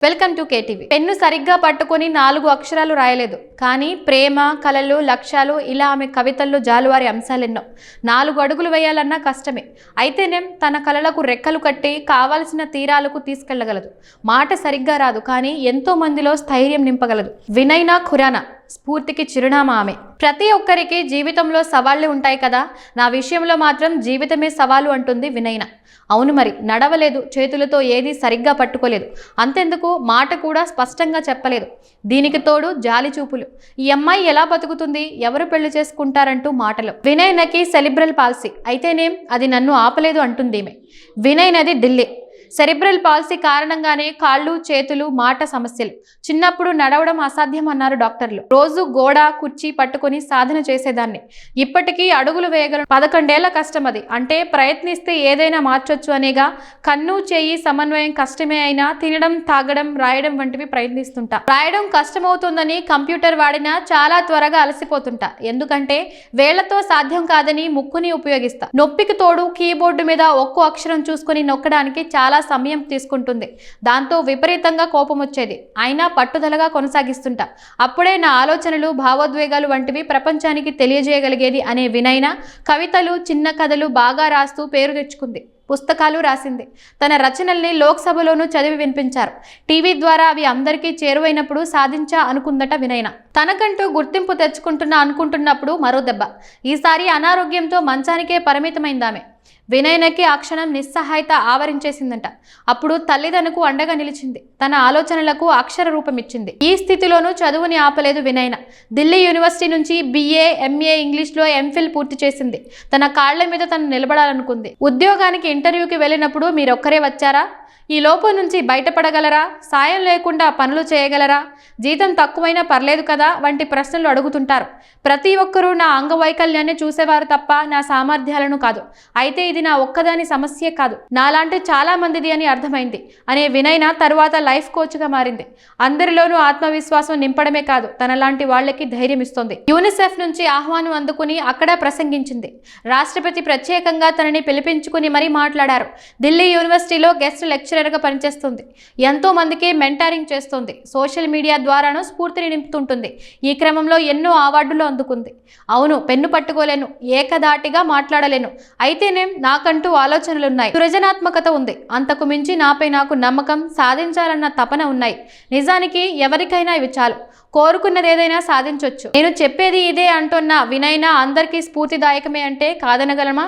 Welcome to KTV. Pen సరిగ్గా పట్టుకొని 4 అక్షరాలు రాయలేదు, కానీ ప్రేమ, కలలు, లక్ష్యాలు ఇలా ఆమె కవితల్లో జాలువారి అంశాలెన్నో. 4 అడుగులు వేయాలన్నా కష్టమే. అయితేనేం తన కలలకు రెక్కలు కట్టి కావాల్సిన తీరాలకు తీసుకెళ్లగలదు. మాట సరిగ్గా రాదు, కానీ ఎంతో మందిలో స్థైర్యం నింపగలదు. వినైనా ఖురానా స్ఫూర్తికి చిరునామా ఆమె. ప్రతి ఒక్కరికి జీవితంలో సవాళ్లు ఉంటాయి కదా, నా విషయంలో మాత్రం జీవితమే సవాలు అంటుంది వినైన. అవును మరి, నడవలేదు, చేతులతో ఏదీ సరిగ్గా పట్టుకోలేదు, అంతెందుకు మాట కూడా స్పష్టంగా చెప్పలేదు. దీనికి తోడు జాలి చూపులు. ఈ అమ్మాయి ఎలా బతుకుతుంది, ఎవరు పెళ్లి చేసుకుంటారంటూ మాటలు. వినైనకి సెరిబ్రల్ పాల్సీ, అయితేనేం అది నన్ను ఆపలేదు అంటుంది ఈమె. వినైనది ఢిల్లీ. సెరిబ్రల్ పాలసీ కారణంగానే కాళ్ళు, చేతులు, మాట సమస్యలు. చిన్నప్పుడు నడవడం అసాధ్యం అన్నారు డాక్టర్లు. రోజు గోడ, కుర్చీ పట్టుకొని సాధన చేసేదాన్ని. ఇప్పటికీ అడుగులు వేయగలను. 11 ఏళ్ల కష్టం అది. అంటే ప్రయత్నిస్తే ఏదైనా మార్చొచ్చు అనేగా. కన్ను, చేయి సమన్వయం కష్టమే అయినా తినడం, తాగడం, రాయడం వంటివి ప్రయత్నిస్తుంటా. రాయడం కష్టమవుతుందని కంప్యూటర్ వాడినా చాలా త్వరగా అలసిపోతుంటా. ఎందుకంటే వేళ్లతో సాధ్యం కాదని ముక్కుని ఉపయోగిస్తా. నొప్పికి తోడు కీబోర్డు మీద ఒక్కో అక్షరం చూసుకొని నొక్కడానికి చాలా సమయం తీసుకుంటుంది. దాంతో విపరీతంగా కోపం వచ్చేది. అయినా పట్టుదలగా కొనసాగిస్తుంటా. అప్పుడే నా ఆలోచనలు, భావోద్వేగాలు వంటివి ప్రపంచానికి తెలియజేయగలిగేది అనే వినైన కవితలు, చిన్న కథలు బాగా రాస్తూ పేరు తెచ్చుకుంది. పుస్తకాలు రాసింది. తన రచనల్ని లోక్సభలోనూ చదివి వినిపించారు. టీవీ ద్వారా అవి అందరికీ చేరువైనప్పుడు సాధించా అనుకుందట వినైన. తనకంటూ గుర్తింపు తెచ్చుకుంటున్నా అనుకుంటున్నప్పుడు మరో దెబ్బ. ఈసారి అనారోగ్యంతో మంచానికే పరిమితమైందామె. వినైనకి ఆ క్షణం నిస్సహాయత ఆవరించేసిందంట. అప్పుడు తల్లిదండ్రులకు అండగా నిలిచింది. తన ఆలోచనలకు అక్షర రూపం ఇచ్చింది. ఈ స్థితిలోనూ చదువుని ఆపలేదు వినైన. ఢిల్లీ యూనివర్సిటీ నుంచి BA, MA ఇంగ్లీష్లో MPhil పూర్తి చేసింది. తన కాళ్ల మీద తను నిలబడాలనుకుంది. ఉద్యోగానికి ఇంటర్వ్యూకి వెళ్ళినప్పుడు మీరొక్కరే వచ్చారా? ఈ లోపం నుంచి బయటపడగలరా? సాయం లేకుండా పనులు చేయగలరా? జీతం తక్కువైనా పర్లేదు కదా వంటి ప్రశ్నలు అడుగుతుంటారు. ప్రతి ఒక్కరూ నా అంగవైకల్యాన్ని చూసేవారు తప్ప నా సామర్థ్యాలను కాదు. అయితే ఇది నా ఒక్కదాని సమస్యే కాదు, నాలాంటి చాలా మందిది అని అర్థమైంది అనే వినైన తరువాత లైఫ్ కోచ్గా మారింది. అందరిలోనూ ఆత్మవిశ్వాసం నింపడమే కాదు, తనలాంటి వాళ్ళకి ధైర్యం ఇస్తోంది. యూనిసెఫ్ నుంచి ఆహ్వానం అందుకుని అక్కడ ప్రసంగించింది. రాష్ట్రపతి ప్రత్యేకంగా తనని పిలిపించుకుని మరీ మాట్లాడారు. ఢిల్లీ యూనివర్సిటీలో గెస్ట్ లెక్చరర్గా పనిచేస్తుంది. ఎంతో మందికి మెంటారింగ్ చేస్తుంది. సోషల్ మీడియా ద్వారాను స్ఫూర్తిని నింపుతుంటుంది. ఈ క్రమంలో ఎన్నో అవార్డులు అందుకుంది. అవును, పెన్ను పట్టుకోలేను, ఏకధాటిగా మాట్లాడలేను, అయితేనేం నాకంటూ ఆలోచనలున్నాయి, సృజనాత్మకత ఉంది, అంతకు మించి నాపై నాకు నమ్మకం, సాధించాలన్న తపన ఉన్నాయి. నిజానికి ఎవరికైనా ఇవి చాలు. కోరుకున్నది ఏదైనా సాధించొచ్చు. నేను చెప్పేది ఇదే అంటున్న వినైన అందరికీ స్ఫూర్తిదాయకమే అంటే కాదనగలమా?